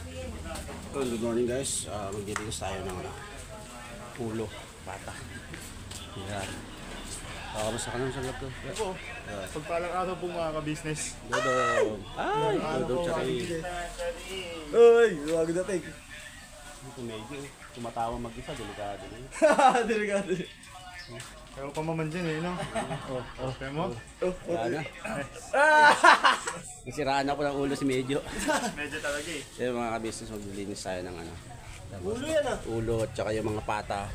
Good morning guys, maglilinis tayo ng ulo, pata. Yan. Kamusta ka naman sa lap ko? Opo, pagpalang araw po mga ka-business. Dodong. Ay, Dodong Chari. Uy, wag dating. Ito medyo, tumatawa mag-isa, delikado na yun. Delikado. Kaya pa maman dyan eh, no? Kaya mo? Yan na. Nasiraan ako ng ulo si Medyo. Medyo talaga eh. Yung mga ka-business, maglilinis tayo ng ano. Ulo yan ah. Ulo at saka yung mga pata.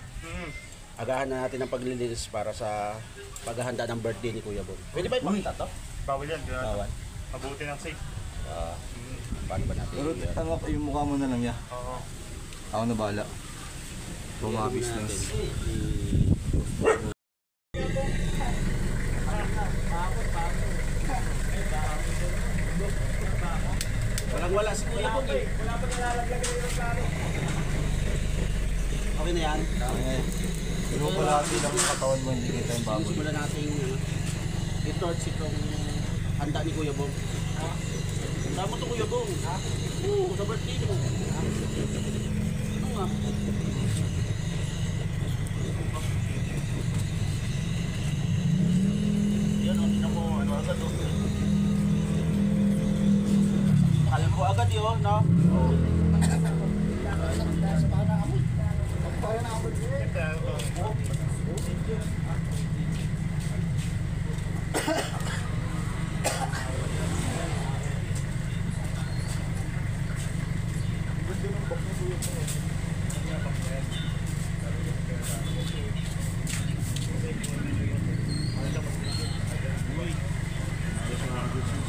Agahan na natin ang paglilinis para sa paghahanda ng birthday ni Kuya Bon. Pwede ba ipakita to? Bawal yan, kaya Bawal. mabuti ng safe. Paano ba natin? Pero tama ko yung mukha mo na lang niya. Oo. Ako na bahala. Ito mga business. Walang-wala si Kuya Bon eh. Wala pa nilalaglag na yung plano. Okay na yan? Okay na yan. Pero pala lang yung katawan mo, hindi kita yung baboy. Simulan natin i-torch itong handa ni Kuya Bong. Handa mo ito Kuya Bong. Oo, sa birthday mo. Ano nga? Yan o, tinan mo, ano agad o. Kalbo agad yun, no?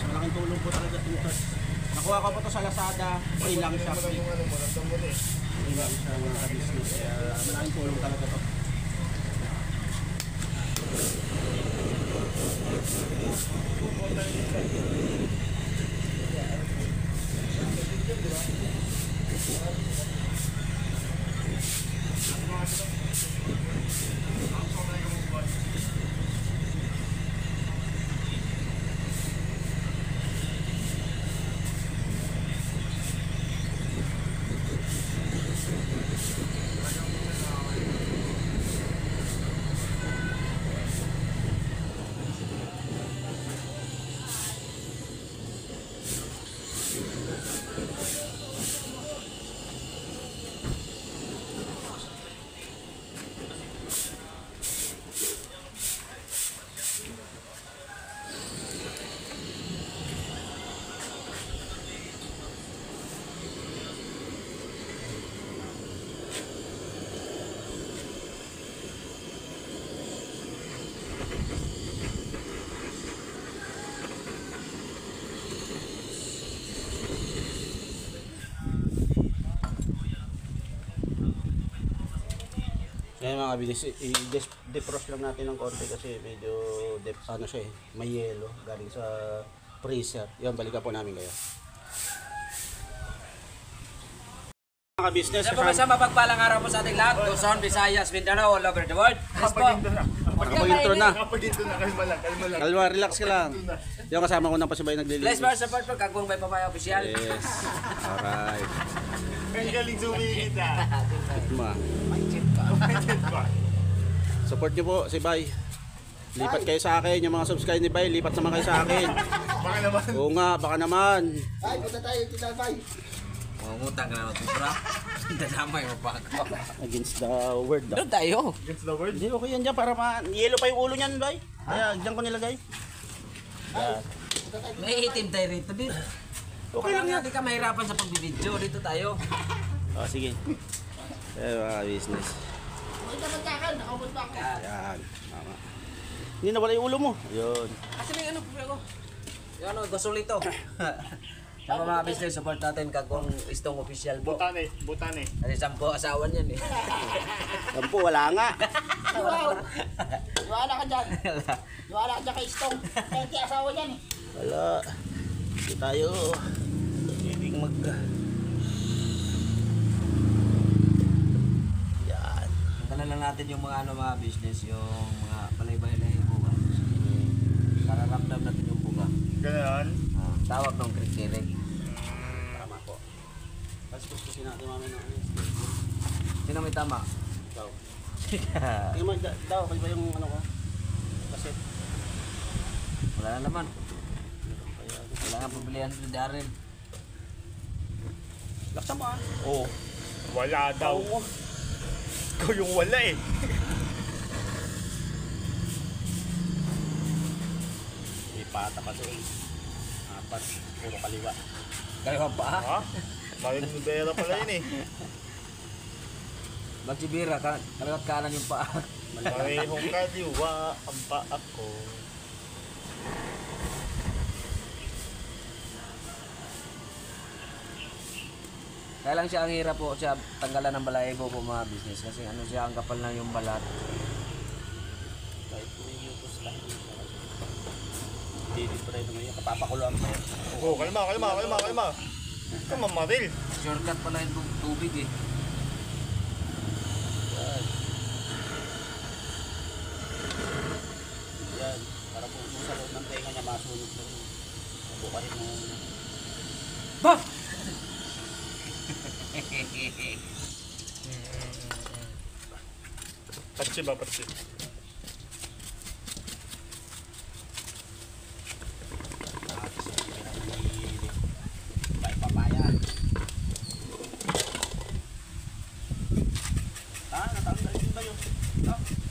Malaking tulong po talaga ito. Nakuha ko po ito sa Lazada. Free lang siya. Free lang siya mga ka-business. Kaya malaking tulong talaga ito. Kaya mga bilis, i-defrost lang natin ng konti kasi medyo ano siya eh, may yelo galing sa freezer. Yan, balikan po namin kayo. Mga business, Ano po sa mapagpalang araw po sa ating lahat, Luzon, Visayas, Mindanao, all over the world. Yes po. Nakapag-intro na. Kapag-intro na, kalma lang. Kalma, relax ka lang. Yung kasama ko ng pasibay naglilinis. Bless for support po, kagong may pamaya official. Yes. Alright. Ang galing sumingit ah. Ma. Mindset ba? Support nyo po si Bay. Lipat kayo sa akin. Yung mga subscribe ni Bay, lipat naman kayo sa akin. Baka naman. Oo nga, baka naman. Ay, punta tayo, kita Bay. Mangungutang ka naman, Tibra. Dadamay mo pa ako. Against the word. Doon tayo. Against the word. Hindi, okay yan dyan para yellow pa yung ulo niyan, Bay. Kaya dyan ko nilagay. Yan. May itim tayo rito din. Okay lang yan. Hindi ka mahirapan sa pagbibidyo. Dito tayo. Oh, sige. Mga business. Yan. Tama. Hindi nawala yung ulo mo. Yun. Kasi may ano po ako. Yung ano, gasolito. Sa mga business, support natin kagong istong official po. Butane. Kasi 10 asawan yan eh. Sampu, wala nga. Wow! Wala ka dyan. Wala ka dyan kay Stong. Kaya ti asawa dyan eh. Wala. Hindi tayo. Pwedeng mag... Yan. Tanggalan lang natin yung mga ano mga business, yung mga palay-balay buka. Para ramdam natin yung buka. Ganoon. Tawag ng krik-kirik. Tama po. ayusin natin mamaya ng ano. Sino may tama? Ikaw. Tingnan mo, daw, kaya ba yung ano ko? Kaset. Wala na naman. Kaya, Wala nga pabilihan si Darren. laksa mo ah. Oo. Wala daw. Oo. Ikaw yung wala eh. May pata pa doon. Apat, puro kaliwa. Kaya pa ha? Ha? Marin Rivera pala yun eh. Magsibira, kaliwat kanan yung paa. Marehong kaliwa ang paa ko. Kaya lang siya ang hirap po siya tanggalan ng balahibo po mga business. Kasi ano siya, ang kapal na yung balat. Kahit may yukos lang. Hindi dito rin naman yung kapapakuloan pa yan. Oo, kalma. Ikaw mamaril. Shortcut pala yung tubig eh. Yan. Yan. Para po sa loob ng tenga niya masunog na rin. Bukahin mo. Bah! Patsi ba, patsi? Natanggal din ba yun?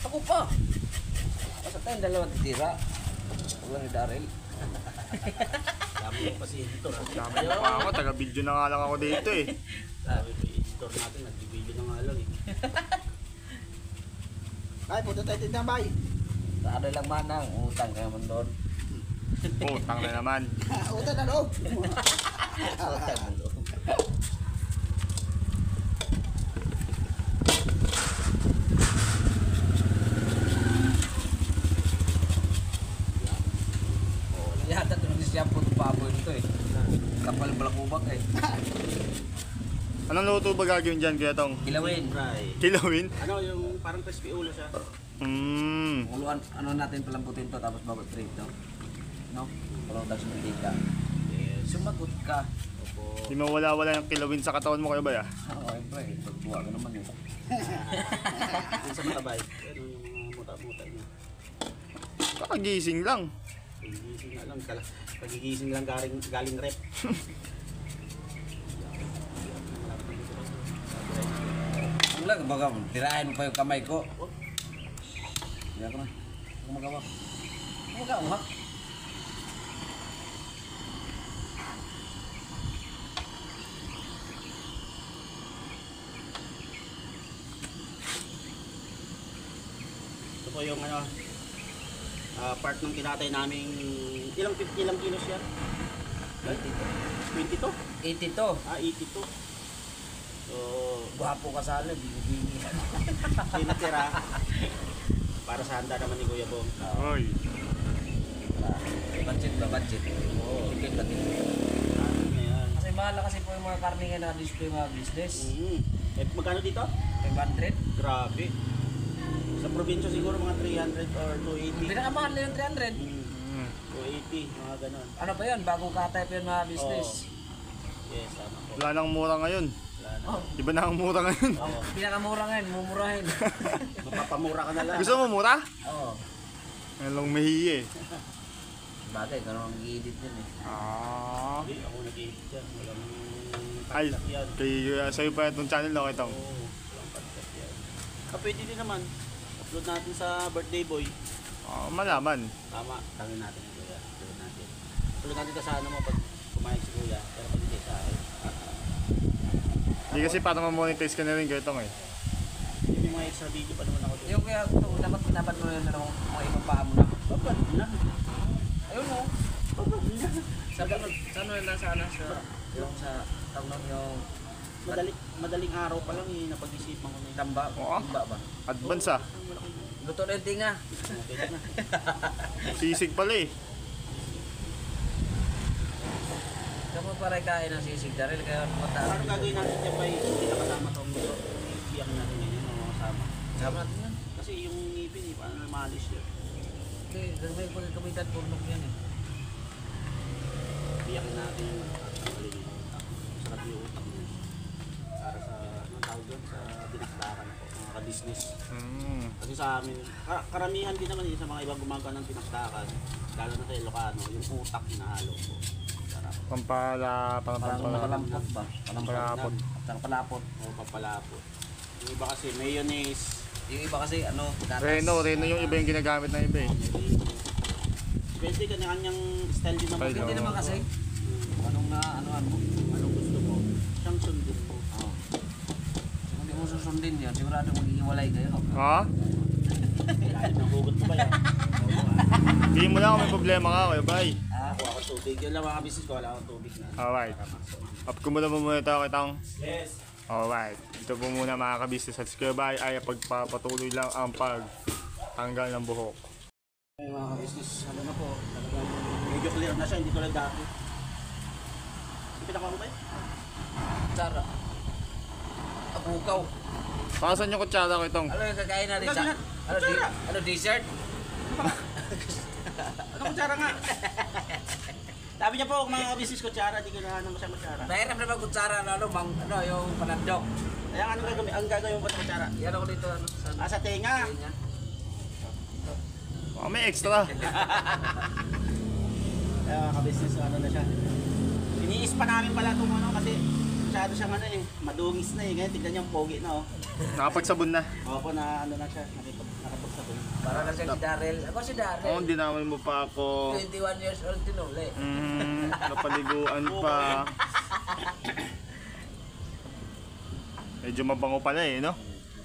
Ako pa! Basta tayong dalawang titira. Huwag ni Daryl. Sabi ko kasi editor. Dami na pa ako, taga-video na nga lang ako dito eh. Sabi ko editor natin, nag-video na nga lang eh. Ay, punta tayo tinambay. Sa ano lang manang, utang kayo man doon. Utang na naman. Uta na loob. Utang man doon. Yata ito si shampoo ng baboy nito eh. Kapal balakubak eh. Anong luto ba gagawin dyan, Kuya Tong? Kilawin. Fry. Kilawin? Ano yung parang crispy ulo siya? Uluan, ano natin palambutin to tapos bago prito. No? Walang dags mantika. Yes. Sumagot ka. Opo. Di mawala-wala yung kilawin sa katawan mo, Kuya Bay ah. Oo, siyempre. Pagbuha ka naman eh. Yung sa matabay. Ano yung mga muta-muta niya. Kakagising lang. Pagigising na lang. Pagigising lang galing rep. Ang lang, baga, tirahin mo pa yung kamay ko. Hindi ako na. Ako magawa. Magawa. Ito po yung ano, part ng tinatay naming ilang kilos yan? 22? 82. Ah, 82. So, Gwapo ka sana, binibini. tinitira para sa handa naman ni Kuya Bong. Hoy. Budget ba, budget? Oo. Tipid na tipid. Ayan. Kasi mahal na kasi po yung mga karne nga naka-display mga business. Eh, magkano dito? 500. Grabe. Sa probinsya siguro mga 300 or 280. Pinakamahal na yung 300. 280, mga ganon. Ano pa yun? Bagong katay pa yun mga business. Yes, tama po. Wala nang mura ngayon. Wala na. Oh. Iba na ang mura ngayon. Oo. Pinakamura ngayon, mumurahin. Mapapamura ka na lang. Gusto mo mura? Oo. Anong mahihi eh. Bagay, ganun ang i-edit yun eh. Ah. Hindi, ako nag-edit yan. Walang Ay, podcast yan. sa'yo pa itong channel na kitang. Oo, walang podcast yan. Pwede din naman. Upload natin sa birthday boy. Malaman. Tama, tangin natin yung kuya. Upload natin. Upload natin ka sa ano mo pag kumain si kuya. Pero pag hindi sa akin. Hindi kasi para ma-monetize ka na rin Kuya Tong eh. Yung mga extra video pa naman ako doon. Yung kaya dapat pinabat mo yun ng mga ibang paa mo na. Babad na. Ayun o. Babad na. Sa ano yun nasa ano sa yung sa tawag yung Madaling araw pa lang eh, napag-isipan ko na yun. tamba, Oo. timba ba? Advance ah. Luto na yung tinga. Pwede na. Sisig pala eh. Kamu pa rin kain ng sisig Daryl kaya mataas. Paano gagawin natin dyan ba hindi nakasama itong muso? Iyak natin yun yung mga kasama. Sama natin yan. Kasi yung ngipin eh, paano maalis yun? Hindi, may pagkakamitan purnok yan eh. Iyakin natin yung tanggalin yung utak. Sarap yung utak niya. business. Hmm. Kasi sa amin, karamihan din naman sa mga ibang gumagawa ng pinakdakan, lalo na sa Ilocano, yung utak hinahalo po. Sarap. Palampot ba? Palapot. Palapot. O papalapot. Yung iba kasi mayonnaise, Yung iba kasi ano, gatas. Reno yung iba yung ginagamit ng iba eh. pwede kanya-kanyang style din naman. Pwede Hindi naman kasi. Anong Anong gusto mo? Siyang sundin mo. Oh. Kung hindi mo susundin yan, sigurado maghihiwalay kayo. Ha? Kahit ng hugot mo ba yan? Hindi mo lang kung may problema ka, Kuya Bay. Ako ako tubig. Yun lang mga business ko, wala akong tubig na. Alright. Up ko muna ito kitang. Yes. Alright. Ito po muna mga kabisnes at Kuya Bay ay pagpapatuloy lang ang pagtanggal ng buhok. Ay, mga business, ano na po, talagang medyo clear na siya, hindi tulad dati. Yung pinakawa mo ba yun? Tsara. Abukaw. Pakasan yung kutsara ko itong. Ano yung kakain natin? Gagawin na. Ano dessert? Ano kutsara nga? Sabi niya po, mga business kutsara, di ko na naman siya kutsara. Mahirap naman kutsara na ano, yung panandok. Kaya ano gagawin, ang gagawin mo sa kutsara? Yan ako dito, ano, Sa tenga. niya. Oh, may extra. Kaya mga business, ano na siya. Iniis pa namin pala itong ano, kasi masyado siyang ano eh, madungis na eh. Ngayon, tignan niyo ang pogi na oh. Nakapagsabon na. Opo, na ano na siya, nakapagsabon. Para na siya si Daryl. Ako si Daryl. Oh, dinamay mo pa ako. 21 years old din uli. Napaliguan pa. Medyo mabango pala eh, no?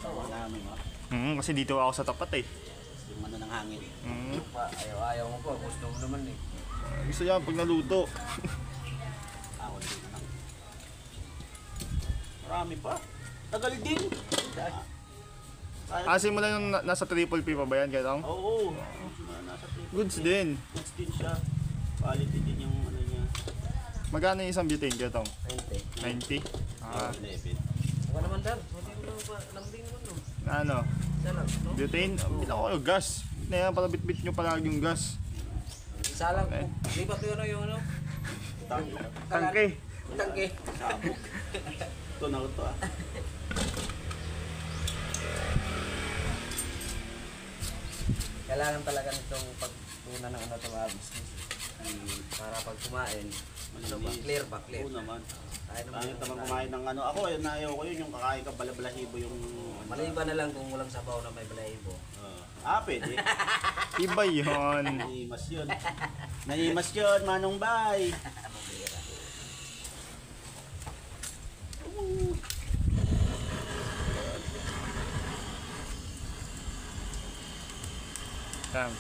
Tawa namin oh. Kasi dito ako sa tapat eh. Yung ano ng hangin. Ayaw mo po. Gusto mo naman eh. Gusto yan pag naluto. Ako din na lang. Marami pa. Tagal din. Simula yung nasa triple P pa ba yan, Ketong? Oo. Nasa Goods din. goods din siya. Quality din yung ano niya. Magkano yung isang butane, Ketong? 20. 90? Ah, 11. Ako naman Dan. Hindi mo ba lambing mo no? ano? Isa lang. No? Butane? Bilang ko yung gas. Na yan, pala bit-bit nyo palagi yung gas. Isa lang. Di ba ito yung ano? Tangke. Tangke. Sabo. Ito na ito ah. Kailangan talaga nitong pagtunan ng ano ito mga business. Para pag kumain, ano ba? Clear ba? Clear. Oo naman. Tayo naman Tayo naman kumain ng ano. Ako, nayaw ko yun, yung kakain ka balabalahibo yung... maliban na lang kung walang sabaw na may balahibo. Pwede. Iba yun. Naimas yun. Naimas yun, Manong Bay. Yan.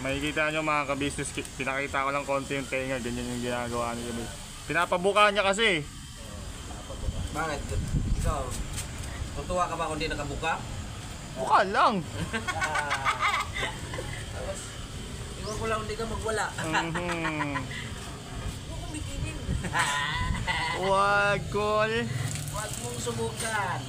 Makikita nyo mga ka-business, pinakita ko lang konti yung tenga, ganyan yung ginagawa niya. Pinapabuka niya kasi. Bakit? Ikaw, tutuwa ka ba kung di nakabuka? Buka lang. Tapos, iwan ko lang hindi ka magwala. Huwag kong bikinin. Wag, call. Huwag mong subukan.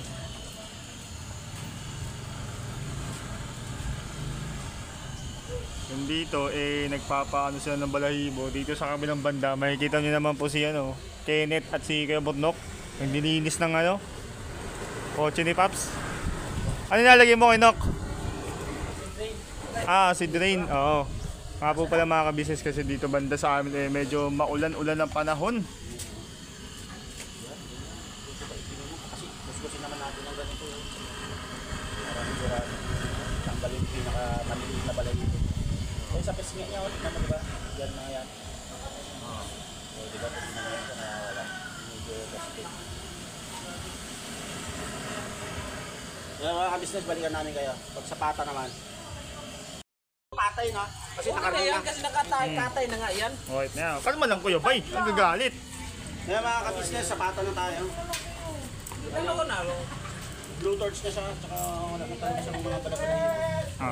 Yung dito, nagpapaano sila ng balahibo. Dito sa kabilang banda, makikita nyo naman po si Kenneth at si Kuya Botnok. Yung dininis ng kotse ni Paps. Ano nalagay mo, Enok? Si drain. Oo. Nga po pala mga ka-business kasi dito banda sa amin medyo maulan-ulan ng panahon. Kasi kuskusin naman natin ng ganito. Para tanggalin yung pinaka-maliliit na balahibo. Kung sa pesnga niya, tignan mo diba? Yan na yan. So, diba? Pwede na yan siya na wala. Medyo positive. Kaya mga ka-business, balikan namin kayo. Pag sa pata naman. Patay na. Kasi nakarami na. Kasi nakatay na nga yan. Wait na. Kalma lang Kuya Bay. Ang gagalit. Kaya mga ka-business, sa pata na tayo. Ano ko na? Blue torch na siya. Tsaka wala na tayo sa mga balahibo.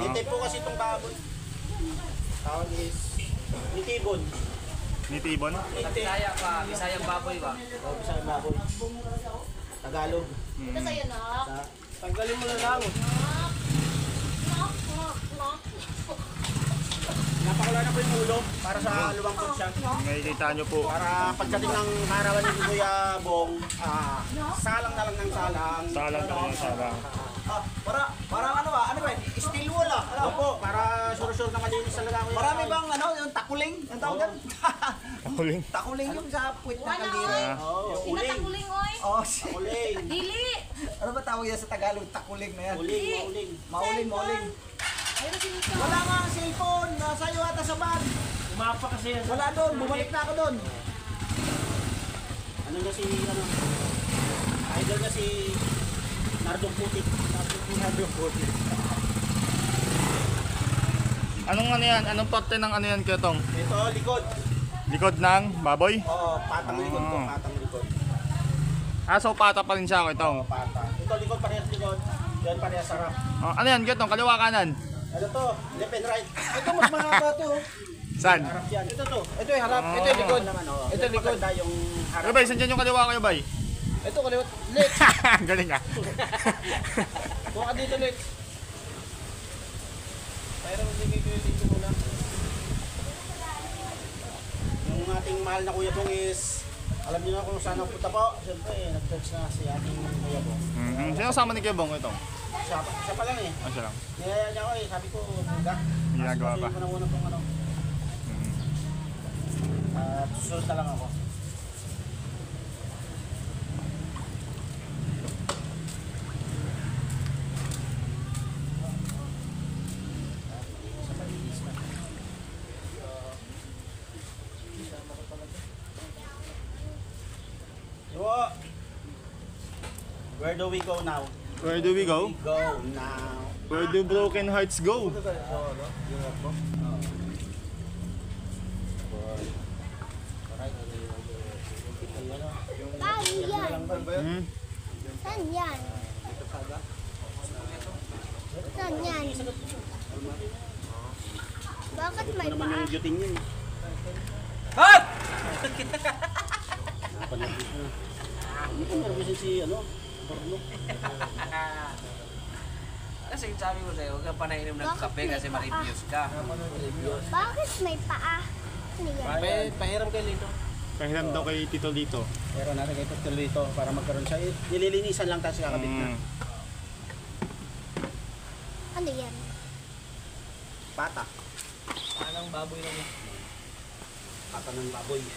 Hintay po kasi itong baboy. Tawag is nitibon. Nitibon? Bisaya pa. Bisayang baboy ba? O, Bisayang baboy. Tagalog. Ito sa'yo, nak. Tanggalin mo na lang. Napakula na po yung ulo para sa lumangkot siya. Makikita nyo po. Para pagdating ng harawan ni Kuya Bong, salang na lang ng salang. Salang talaga ng salang. Para ano ba? Steel wool ah. Ano? Opo, para sure-sure na malinis talaga ako. Marami bang ano, yung takuling? Ang tawag yan? Huling. Takuling yung sa puwit ng Wala, kaldero. oy. Oo, yung uling. Tinatakuling, oy. Oh, Uling. Dili. ano ba tawag yan sa Tagalog? Takuling na yan. Uling, mauling. Mauling, mauling. Ayun si Nito. Wala nga ang cellphone. Nasa iyo ata sa bag. Umapa kasi yan. Wala doon. Bumalik na ako doon. Ano na si, ano? Idol na si Nardong Putik. Nardong Putik. Anong ano yan? Anong parte ng ano yan, Kyotong? Ito, likod. Likod ng baboy? Oo, patang likod ko. Ah. Patang likod. Ah, so pata pa rin siya, Kyotong. Pata. Ito, likod, parehas likod. Yan, parehas sarap. Ano yan, Kyotong? Kaliwa kanan? Ano to? Left and right. Ito mas mahaba to. Saan? Harap yan. Ito to. Ito yung harap. Ito yung likod. Ito yung likod. Maganda yung harap. Kayo bay, saan dyan yung kaliwa kayo bay? Ito kaliwat. Lit. Galing ah. Buka dito lit. Pero hindi kayo dito muna. Yung ating mahal na Kuya Bong is, alam niyo na kung saan ang punta po. Siyempre, nag-search na si ating Kuya Bong. Sino kasama ni Kebong ito? Siya pa lang eh. Ah, siya lang. Niyaya niya ako eh. Sabi ko, buga. Ginagawa pa. Kasi muna pong ano. At susunod na lang ako. Sa malinis na. So, where do we go now? Where do we go? We go now. Where do broken hearts go? Paano yan? Saan yan? Saan yan? Bakit may Ano naman paa? yung duting yun? Hop! Napanagin ko. Hindi ko nervous si ano, Borno. Kasi sabi ko sa'yo, huwag kang panainom ng Bakit kape may kasi paa? ma-refuse ka. Bakit may paa? Ano yan? Pahiram kayo dito. Pahiram daw kay Tito Lito. Pero natin kayo tuloy dito para magkaroon siya. Nililinisan lang tayo kakabit na. Ano yan? Pata. Anong baboy na yun? Pata ng baboy. Ito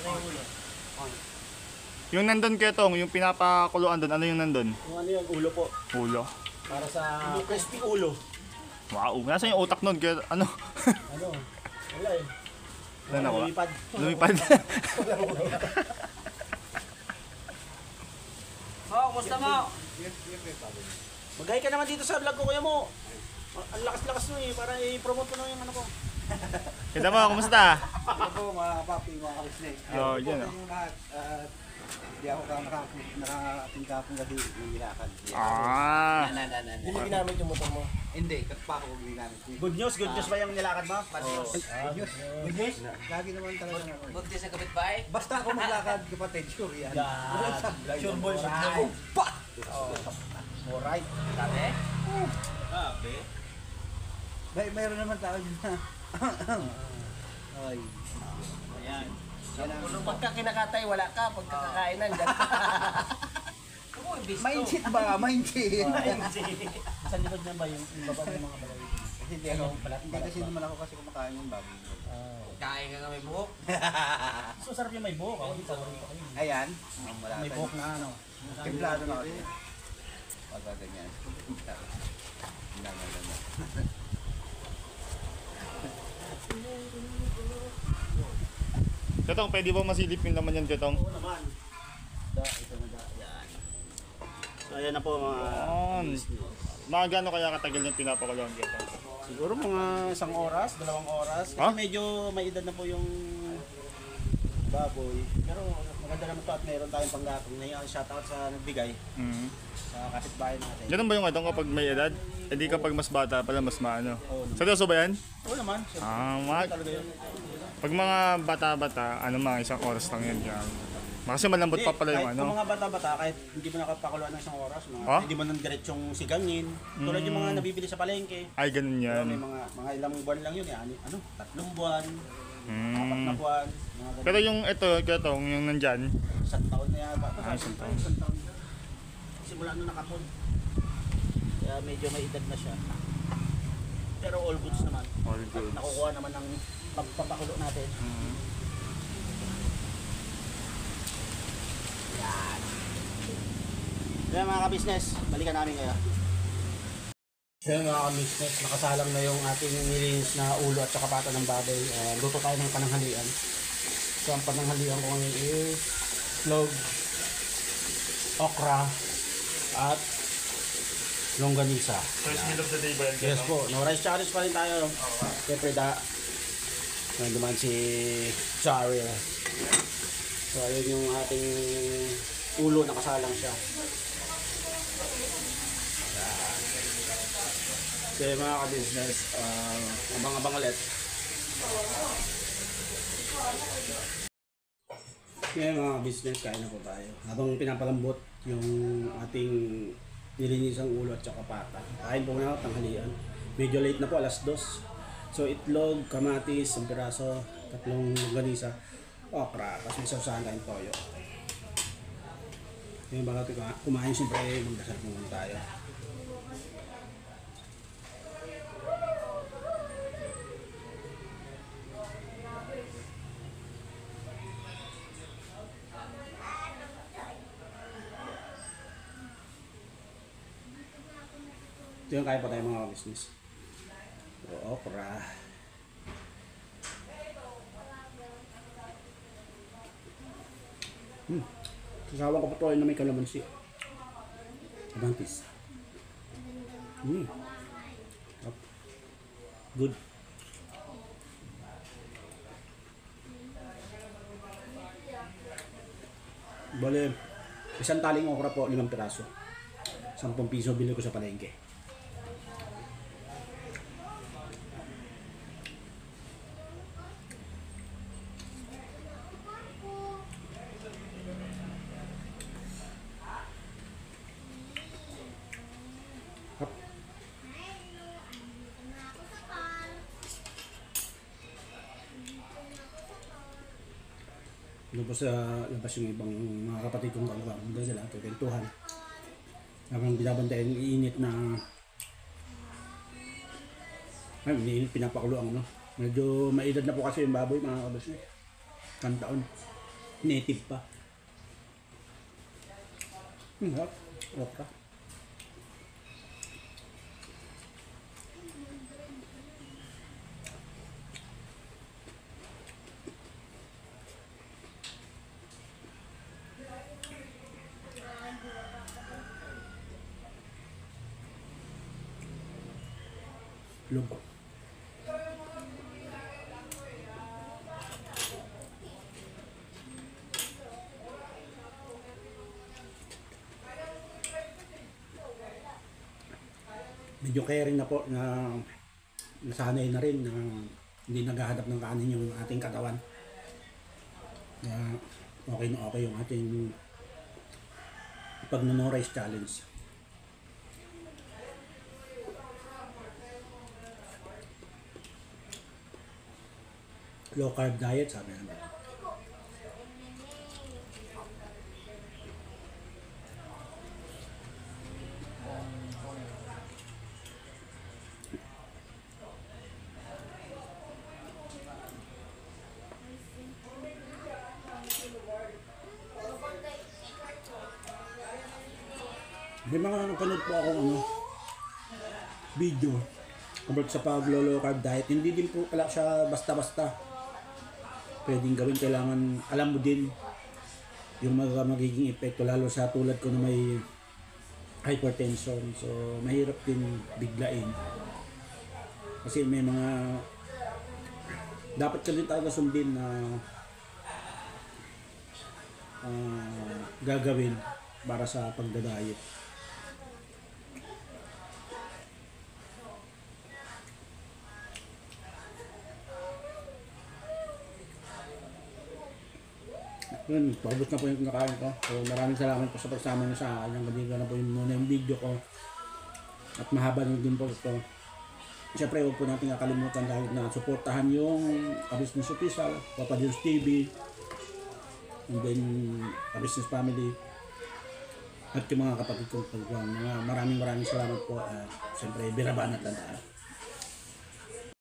yung ulo. Yung nandun Kyotong, yung pinapakuluan doon, ano yung nandun? Yung ano yung ulo po. Ulo. Para sa crispy ulo. Wow, nasa yung utak nun? Kaya, ano? Ano? Wala eh. Ano na ba? Lumipad. Lumipad. Oh, kumusta mo? Mag-hi ka naman dito sa vlog ko kuya mo. Ang lakas-lakas mo eh. Para i-promote ko na yung ano ko. Kita mo, kumusta? Ito po mga papi, mga kabisnes. Oh, yan oh. Yung lahat, hindi ako nakatingka akong gabi yung nilakad. Ah. Hindi mo ginamit yung motor mo? Hindi, pa ako ginamit. Good news ba yung nilakad mo? Good news. Good news? Lagi naman talaga ako. Bunti sa kapitbahay? Basta ako maglakad, kapatid, sure yan. Sure boy, sure boy. Alright. Sabi? Mayroon naman tao dyan na. Ay. Ayan. Pagka kinakatay, wala ka. Pagka kakainan, dyan ka. Ako, ibisto. Mindset ba? Mindset. Sa likod niya ba yung baba ng mga balay? Kasi hindi ako, hindi kasi naman ako kasi kumakain yung baboy. Kain ka nga may buhok. So sarap yung may buhok. Ako dito. Ayan. May buhok na ano. Templado na kasi. Pagka ganyan. Kyotong, pwede ba masilip yung laman yan, Kyotong? Oo naman. Ito na da. Yan. So ayan na po mga... Mga gaano kaya katagal yung pinapakuluan, Kyotong? Siguro mga 1 oras, 2 oras. Kasi Ha? medyo may edad na po yung baboy. Pero maganda naman to at meron tayong panggatong na shoutout sa nagbigay sa kapitbahay natin. Ganun ba yung Kyotong kapag may edad? E di kapag mas bata pala, mas maano? Oo naman. Seryoso ba yan? Oo naman. Siyempre. Talaga yun. Pag mga bata-bata, ano mga 1 oras lang yan. Yan. Kasi malambot pa pala yung kahit ano. kung mga bata-bata, kahit hindi mo nakapakuluan ng 1 oras, mga, Ah? hindi mo nang diretsong sigangin. Tulad yung mga nabibili sa palengke. Ay, ganun yan. May mga ilang buwan lang yun eh. Ano, 3 buwan, 4 na Mm. buwan, mga ganun. Pero yung ito, Kyotong, yung nandyan, 1 taon na yata. Ah, 1 taon. 1 taon. Simula nung nakapon. Kaya medyo may edad na siya. Pero all goods naman. All goods. Nakukuha naman ng papakulo natin. Yan. Kaya mga ka-business, balikan namin kayo. Kaya mga ka-business, nakasalang na yung ating nilinis na ulo at saka pata ng baboy. Luto tayo ng pananghalian. So ang pananghalian ko ngayon is log, okra, at longganisa. First meal of the day ba yan? Yes po, no rice challenge pa rin tayo. Siyempre naman si Charlie. So ayun yung ating ulo, nakasalang siya. So mga ka-business, abang-abang ulit. Kaya mga business, kain na po tayo. Habang pinapalambot yung ating nilinisang ulo at saka pata. Kain po na tanghalian. Medyo late na po, 2:00. So itlog, kamatis, 1 piraso, 3 ganisa, okra, tapos may sausahan tayong toyo. Yung bago kumain, siyempre magdasal muna tayo. Ito yung kaya pa tayo mga business. So, okra. Sasawa ko pa ito na may kalamansi. Abantis. Good. Bale, isang taling okra po, 5 piraso. 10 piso bili ko sa palengke. Doon po sa labas yung ibang mga kapatid kong kagawang. Doon sila kwentuhan. Habang binabantayan yung iinit na ay, iniinit pinapakulo ang ano. Medyo maedad na po kasi yung baboy mga kabas eh. Kantaon. Native pa. Hap. Okra. Logo. Medyo caring na po na nasanay na rin na hindi naghahanap ng kanin yung ating katawan. Na okay na okay yung ating pag-no rice challenge. Low carb diet, sabi naman. May mga napanood po ako video about sa pag-low carb diet. Hindi din po pala siya basta-basta pwedeng gawin. Kailangan alam mo din yung magiging epekto, lalo sa tulad ko na may hypertension. So mahirap din biglain kasi may mga dapat ka din talaga sundin na gagawin para sa pagdadayet. Yun, paubos na po yung kinakain ko. So maraming salamat po sa pagsama nyo sa akin. Hanggang dito na po muna yung video ko. At mahaba na din po ito. Siyempre huwag po natin kakalimutan dahil na suportahan yung Ka-Business Official, Papa Jones TV, and then Ka-Business Family. at yung mga kapatid kong pagkuhan. Mga maraming salamat po. Siyempre, Biraban at Tandaan.